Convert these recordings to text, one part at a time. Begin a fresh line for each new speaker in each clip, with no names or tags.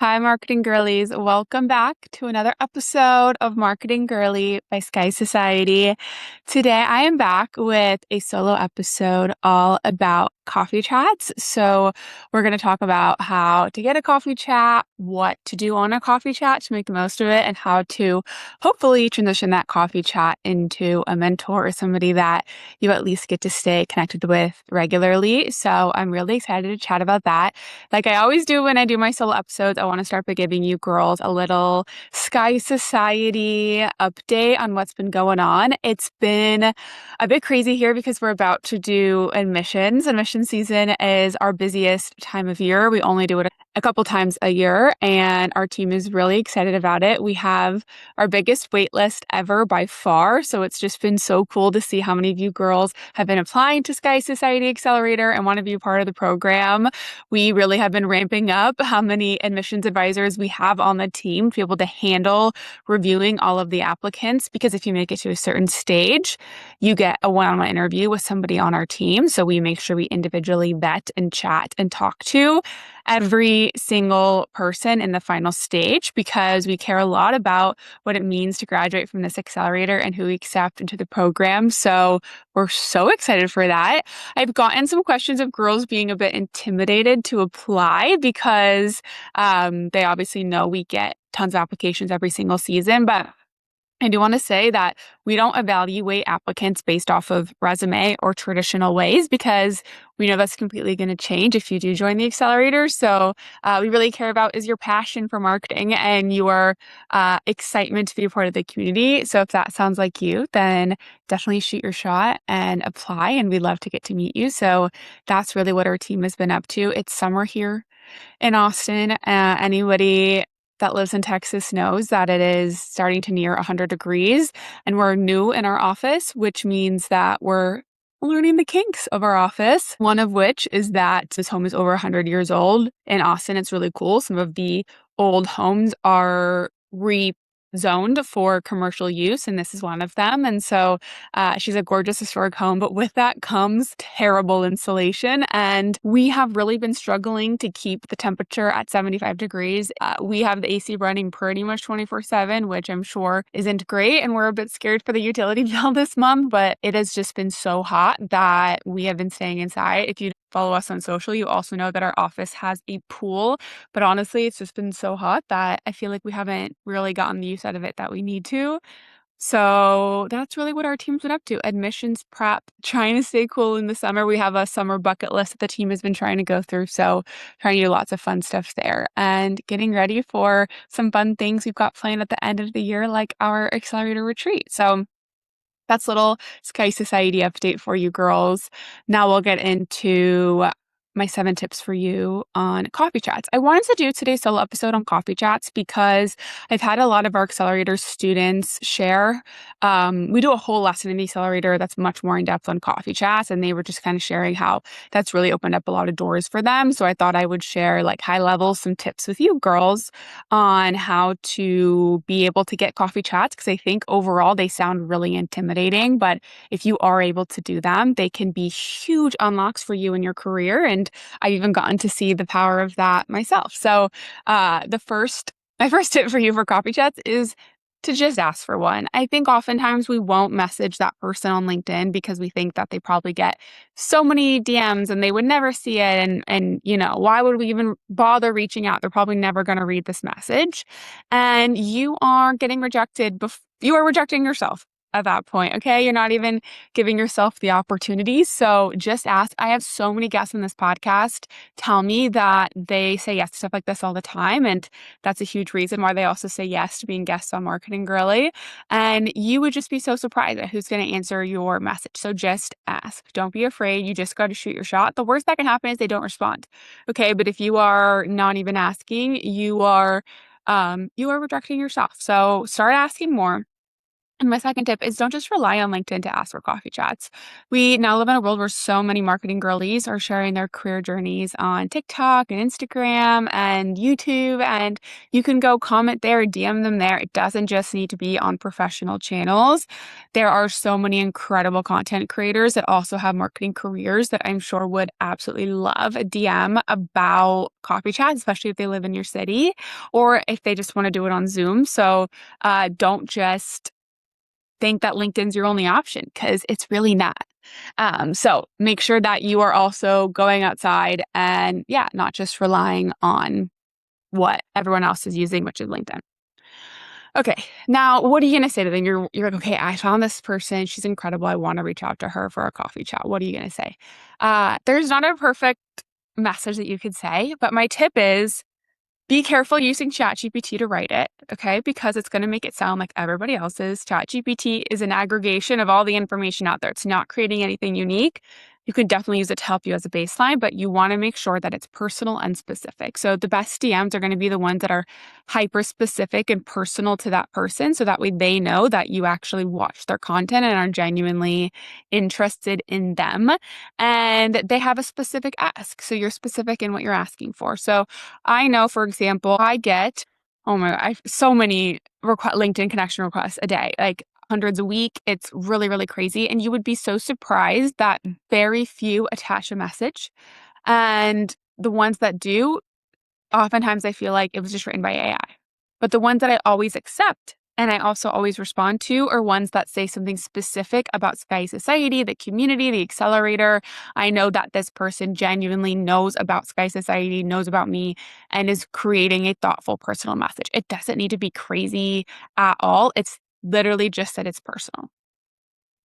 Hi, marketing girlies. Welcome back to another episode of Marketing Girly by Sky Society. Today, I am back with a solo episode all about coffee chats. So, we're going to talk about how to get a coffee chat, what to do on a coffee chat to make the most of it, and how to hopefully transition that coffee chat into a mentor or somebody that you at least get to stay connected with regularly. So, I'm really excited to chat about that. Like I always do when I do my solo episodes, I want to start by giving you girls a little Sky Society update on what's been going on. It's been a bit crazy here because we're about to do admissions. Admission season is our busiest time of year. We only do it a couple times a year, and our team is really excited about it. We have our biggest wait list ever by far. So it's just been so cool to see how many of you girls have been applying to Sky Society Accelerator and want to be a part of the program. We really have been ramping up how many admissions advisors we have on the team to be able to handle reviewing all of the applicants. Because if you make it to a certain stage, you get a one-on-one interview with somebody on our team. So we make sure we individually vet and chat and talk to every single person in the final stage because we care a lot about what it means to graduate from this accelerator and who we accept into the program. So we're so excited for that. I've gotten some questions of girls being a bit intimidated to apply because they obviously know we get tons of applications every single season, but I do want to say that we don't evaluate applicants based off of resume or traditional ways because we know that's completely going to change if you do join the accelerator. So we really care about is your passion for marketing and your excitement to be a part of the community. So if that sounds like you, then definitely shoot your shot and apply. And we'd love to get to meet you. So that's really what our team has been up to. It's summer here in Austin. Anybody that lives in Texas knows that it is starting to near 100 degrees, and we're new in our office, which means that we're learning the kinks of our office. One of which is that this home is over 100 years old. In Austin, it's really cool. Some of the old homes are rezoned for commercial use, and this is one of them. And so she's a gorgeous historic home, but with that comes terrible insulation. And we have really been struggling to keep the temperature at 75 degrees. We have the AC running pretty much 24/7, which I'm sure isn't great. And we're a bit scared for the utility bill this month, but it has just been so hot that we have been staying inside. If you follow us on social, you also know that our office has a pool. But honestly, it's just been so hot that I feel like we haven't really gotten the use out of it that we need to. So that's really what our team's been up to. Admissions prep, trying to stay cool in the summer. We have a summer bucket list that the team has been trying to go through. So trying to do lots of fun stuff there and getting ready for some fun things we've got planned at the end of the year, like our accelerator retreat. So that's a little Sky Society update for you girls. Now we'll get into my 7 tips for you on coffee chats. I wanted to do today's solo episode on coffee chats because I've had a lot of our accelerator students share. We do a whole lesson in the accelerator that's much more in depth on coffee chats, and they were just kind of sharing how that's really opened up a lot of doors for them. So I thought I would share like high level some tips with you girls on how to be able to get coffee chats because I think overall they sound really intimidating, but if you are able to do them, they can be huge unlocks for you in your career. And I've even gotten to see the power of that myself. So my first tip for you for coffee chats is to just ask for one. I think oftentimes we won't message that person on LinkedIn because we think that they probably get so many DMs and they would never see it. And why would we even bother reaching out? They're probably never going to read this message. And you are getting rejected. You are rejecting yourself at that point. Okay. You're not even giving yourself the opportunity. So just ask. I have so many guests on this podcast tell me that they say yes to stuff like this all the time. And that's a huge reason why they also say yes to being guests on Marketing Girly. And you would just be so surprised at who's going to answer your message. So just ask. Don't be afraid. You just got to shoot your shot. The worst that can happen is they don't respond. Okay. But if you are not even asking, you are rejecting yourself. So start asking more. And my second tip is don't just rely on LinkedIn to ask for coffee chats. We now live in a world where so many marketing girlies are sharing their career journeys on TikTok and Instagram and YouTube, and you can go comment there, DM them there. It doesn't just need to be on professional channels. There are so many incredible content creators that also have marketing careers that I'm sure would absolutely love a DM about coffee chats, especially if they live in your city or if they just want to do it on Zoom. So don't just think that LinkedIn's your only option because it's really not. So make sure that you are also going outside and not just relying on what everyone else is using, which is LinkedIn. Okay, now what are you gonna say to them? You're like, okay, I found this person. She's incredible. I want to reach out to her for a coffee chat. What are you gonna say? There's not a perfect message that you could say, but my tip is be careful using ChatGPT to write it, okay? Because it's going to make it sound like everybody else's. ChatGPT is an aggregation of all the information out there. It's not creating anything unique. You can definitely use it to help you as a baseline, but you want to make sure that it's personal and specific. So the best DMs are going to be the ones that are hyper specific and personal to that person. So that way they know that you actually watch their content and are genuinely interested in them. And they have a specific ask. So you're specific in what you're asking for. So I know, for example, I get, oh my, so many LinkedIn connection requests a day, like hundreds a week. It's really, really crazy. And you would be so surprised that very few attach a message. And the ones that do, oftentimes I feel like it was just written by AI. But the ones that I always accept and I also always respond to are ones that say something specific about Sky Society, the community, the accelerator. I know that this person genuinely knows about Sky Society, knows about me, and is creating a thoughtful personal message. It doesn't need to be crazy at all. It's literally just that it's personal.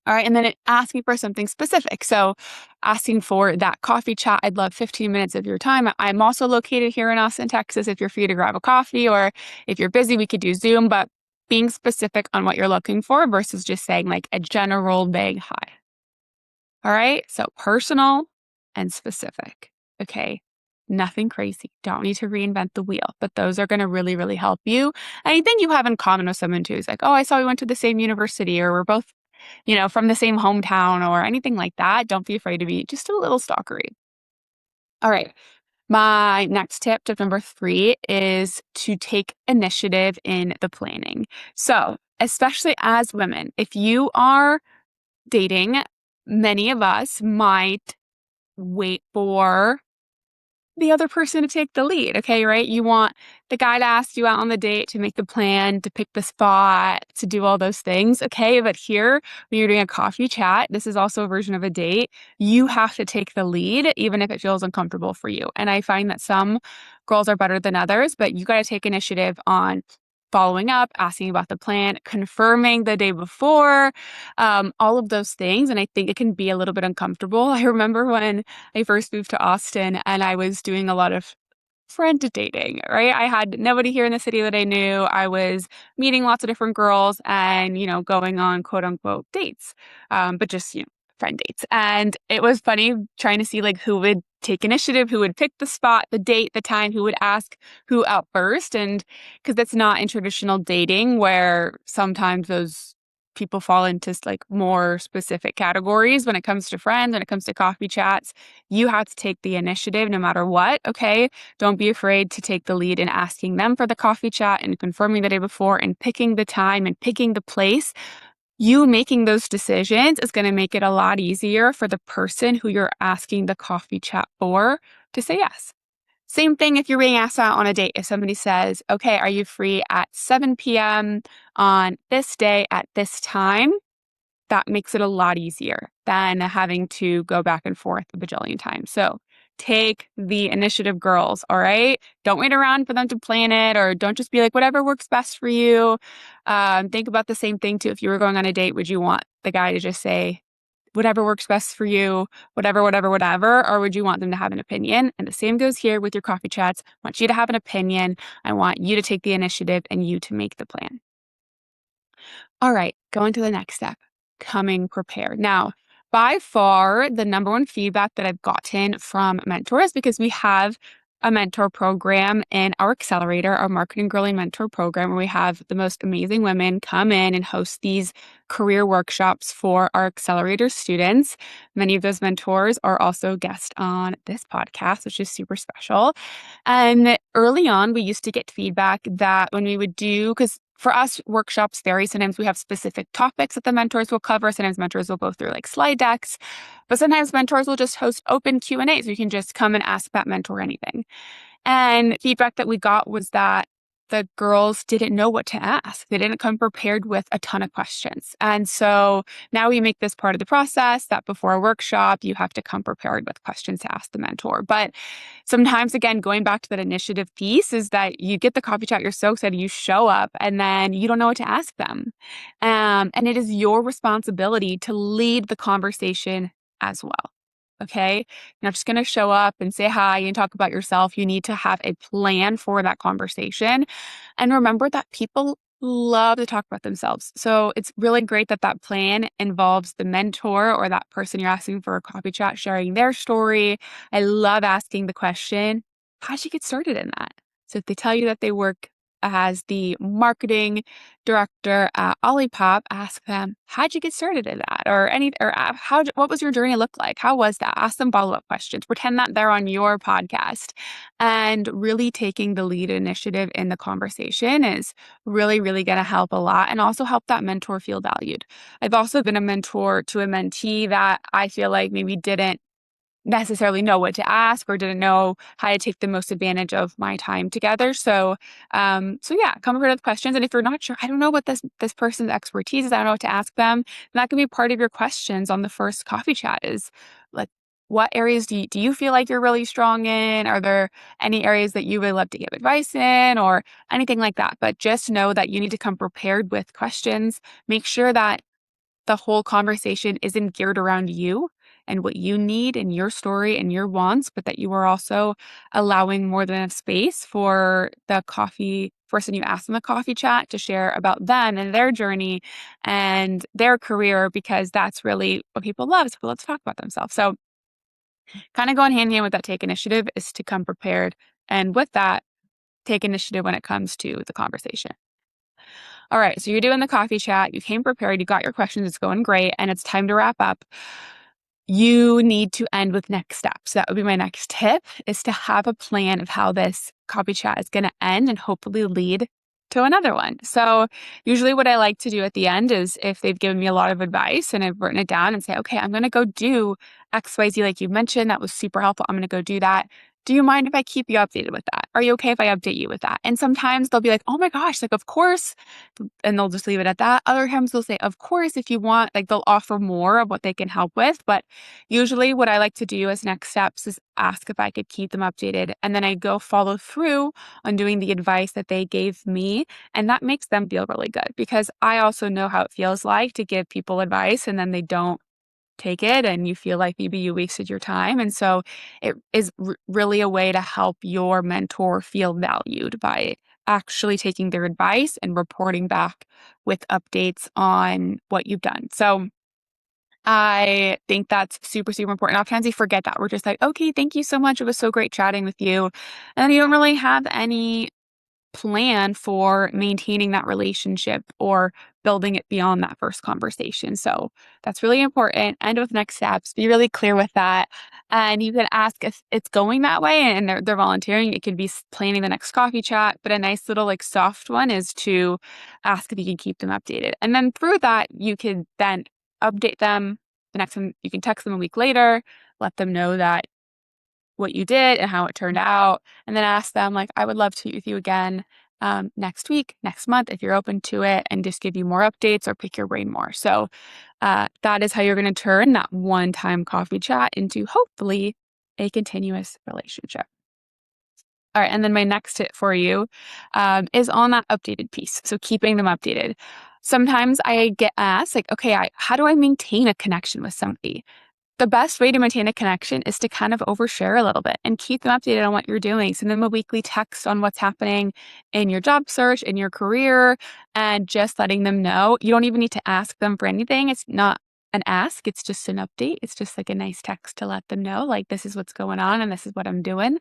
All right. And then asking for something specific. So asking for that coffee chat. I'd love 15 minutes of your time. I'm also located here in Austin, Texas. If you're free to grab a coffee, or if you're busy, we could do Zoom, but being specific on what you're looking for versus just saying like a general vague hi. All right. So personal and specific. Okay. Nothing crazy. Don't need to reinvent the wheel, but those are going to really, really help you. Anything you have in common with someone too is like, oh, I saw we went to the same university, or we're both from the same hometown or anything like that. Don't be afraid to be just a little stalkery. All right. My next tip number 3, is to take initiative in the planning. So, especially as women, if you are dating, many of us might wait for the other person to take the lead. Okay, right? You want the guy to ask you out on the date, to make the plan, to pick the spot, to do all those things. Okay, but here, when you're doing a coffee chat, this is also a version of a date. You have to take the lead, even if it feels uncomfortable for you. And I find that some girls are better than others, but you got to take initiative on following up, asking about the plan, confirming the day before, all of those things. And I think it can be a little bit uncomfortable. I remember when I first moved to Austin and I was doing a lot of friend dating, right? I had nobody here in the city that I knew. I was meeting lots of different girls and, going on quote unquote dates, but just, friend dates. And it was funny trying to see like who would take initiative, who would pick the spot, the date, the time, who would ask who out first. And because that's not in traditional dating where sometimes those people fall into like more specific categories. When it comes to friends, when it comes to coffee chats, you have to take the initiative no matter what. Okay. Don't be afraid to take the lead in asking them for the coffee chat and confirming the day before and picking the time and picking the place. You making those decisions is going to make it a lot easier for the person who you're asking the coffee chat for to say yes. Same thing if you're being asked out on a date. If somebody says, okay, are you free at 7 p.m. on this day at this time? That makes it a lot easier than having to go back and forth a bajillion times. So take the initiative, girls. All right. Don't wait around for them to plan it, or don't just be like, whatever works best for you. Think about the same thing too. If you were going on a date, would you want the guy to just say, whatever works best for you, whatever, whatever, whatever, or would you want them to have an opinion? And the same goes here with your coffee chats. I want you to have an opinion. I want you to take the initiative and you to make the plan. All right, going to the next step, coming prepared. Now, by far, the number one feedback that I've gotten from mentors, because we have a mentor program in our accelerator, our Marketing Girly mentor program, where we have the most amazing women come in and host these career workshops for our accelerator students. Many of those mentors are also guests on this podcast, which is super special. And early on, we used to get feedback that when we would do, because for us, workshops vary. Sometimes we have specific topics that the mentors will cover. Sometimes mentors will go through like slide decks, but sometimes mentors will just host open Q&A. So you can just come and ask that mentor anything. And feedback that we got was that the girls didn't know what to ask. They didn't come prepared with a ton of questions. And so now we make this part of the process that before a workshop, you have to come prepared with questions to ask the mentor. But sometimes, again, going back to that initiative piece is that you get the coffee chat, you're so excited, you show up, and then you don't know what to ask them. And it is your responsibility to lead the conversation as well. Okay. You're not just going to show up and say hi and talk about yourself. You need to have a plan for that conversation. And remember that people love to talk about themselves. So it's really great that that plan involves the mentor or that person you're asking for a coffee chat sharing their story. I love asking the question, how'd you get started in that? So if they tell you that they work as the marketing director at Olipop, ask them, how'd you get started in that? What was your journey look like? How was that? Ask them follow-up questions. Pretend that they're on your podcast. And really taking the lead initiative in the conversation is really, really going to help a lot and also help that mentor feel valued. I've also been a mentor to a mentee that I feel like maybe didn't necessarily know what to ask or didn't know how to take the most advantage of my time together. So yeah, come prepared with questions. And if you're not sure, I don't know what this person's expertise is, I don't know what to ask them, and that can be part of your questions on the first coffee chat is like, what areas do you feel like you're really strong in? Are there any areas that you would love to give advice in or anything like that? But just know that you need to come prepared with questions. Make sure that the whole conversation isn't geared around you and what you need and your story and your wants, but that you are also allowing more than enough space for the coffee person you ask in the coffee chat to share about them and their journey and their career, because that's really what people love, is people love to talk about themselves. So kind of going hand in hand with that take initiative is to come prepared. And with that, take initiative when it comes to the conversation. All right, so you're doing the coffee chat, you came prepared, you got your questions, it's going great, and it's time to wrap up. You need to end with next steps. That would be my next tip, is to have a plan of how this coffee chat is going to end and hopefully lead to another one. So usually what I like to do at the end is, if they've given me a lot of advice and I've written it down, and say, okay, I'm going to go do XYZ like you mentioned. That was super helpful. I'm going to go do that. Do you mind if I keep you updated with that? Are you okay if I update you with that? And sometimes they'll be like, oh my gosh, like, of course. And they'll just leave it at that. Other times they'll say, of course, if you want, like, they'll offer more of what they can help with. But usually what I like to do as next steps is ask if I could keep them updated. And then I go follow through on doing the advice that they gave me. And that makes them feel really good, because I also know how it feels like to give people advice and then they don't take it and you feel like maybe you wasted your time. And so it is really a way to help your mentor feel valued by actually taking their advice and reporting back with updates on what you've done. So I think that's super, super important. Oftentimes we forget that. We're just like, okay, thank you so much. It was so great chatting with you. And then you don't really have any plan for maintaining that relationship or building it beyond that first conversation. So that's really important. End with next steps. Be really clear with that. And you can ask if it's going that way and they're volunteering. It could be planning the next coffee chat, but a nice little like soft one is to ask if you can keep them updated. And then through that, you can then update them. The next time you can text them a week later, let them know that what you did and how it turned out, and then ask them, like, I would love to meet with you again next week, next month, if you're open to it, and just give you more updates or pick your brain more. So that is how you're going to turn that one-time coffee chat into hopefully a continuous relationship. All right, and then my next tip for you is on that updated piece. So keeping them updated. Sometimes I get asked, like, okay, how do I maintain a connection with somebody? The best way to maintain a connection is to kind of overshare a little bit and keep them updated on what you're doing. Send them a weekly text on what's happening in your job search, in your career, and just letting them know. You don't even need to ask them for anything. It's not an ask. It's just an update. It's just like a nice text to let them know, like, this is what's going on and this is what I'm doing.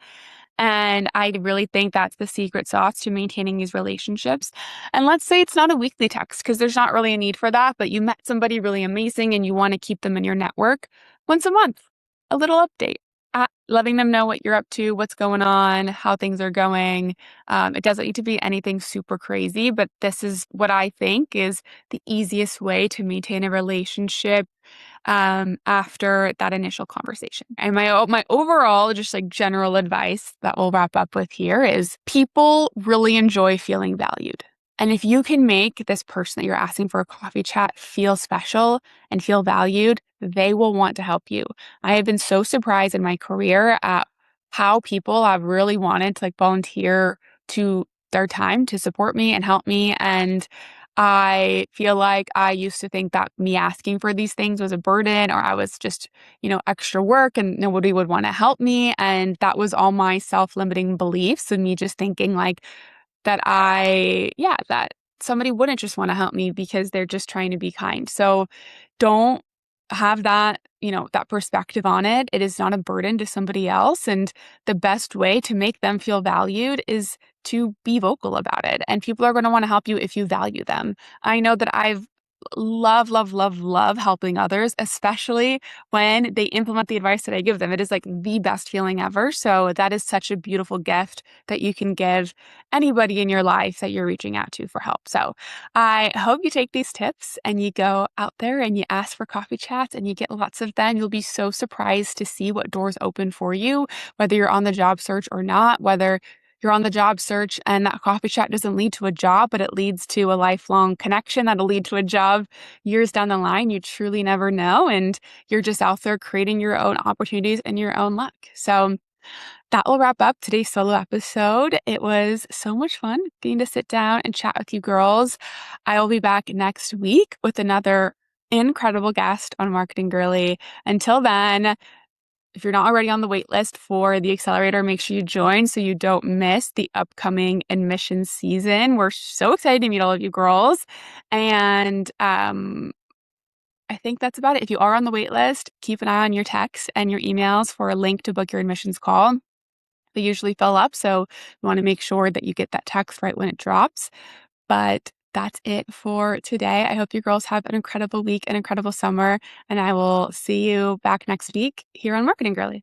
And I really think that's the secret sauce to maintaining these relationships. And let's say it's not a weekly text because there's not really a need for that, but you met somebody really amazing and you want to keep them in your network. Once a month, a little update, letting them know what you're up to, what's going on, how things are going. It doesn't need to be anything super crazy, but this is what I think is the easiest way to maintain a relationship after that initial conversation. And my overall, just like general advice that we'll wrap up with here is people really enjoy feeling valued. And if you can make this person that you're asking for a coffee chat feel special and feel valued, they will want to help you. I have been so surprised in my career at how people have really wanted to like volunteer to their time to support me and help me. And I feel like I used to think that me asking for these things was a burden or I was just, extra work and nobody would want to help me. And that was all my self-limiting beliefs and me just thinking like that somebody wouldn't just want to help me because they're just trying to be kind. So don't have that perspective on it. It is not a burden to somebody else. And the best way to make them feel valued is to be vocal about it. And people are going to want to help you if you value them. I know that I've love helping others, especially when they implement the advice that I give them. It is like the best feeling ever. So that is such a beautiful gift that you can give anybody in your life that you're reaching out to for help. So I hope you take these tips and you go out there and you ask for coffee chats and you get lots of them. You'll be so surprised to see what doors open for you, whether you're on the job search or not, whether you're on the job search and that coffee chat doesn't lead to a job, but it leads to a lifelong connection that'll lead to a job years down the line. You truly never know. And you're just out there creating your own opportunities and your own luck. So that will wrap up today's solo episode. It was so much fun getting to sit down and chat with you girls. I will be back next week with another incredible guest on Marketing Girly. Until then, if you're not already on the wait list for the accelerator, make sure you join so you don't miss the upcoming admissions season. We're so excited to meet all of you girls. And I think that's about it. If you are on the wait list, keep an eye on your texts and your emails for a link to book your admissions call. They usually fill up, so you want to make sure that you get that text right when it drops. But that's it for today. I hope you girls have an incredible week, an incredible summer, and I will see you back next week here on Marketing Girly.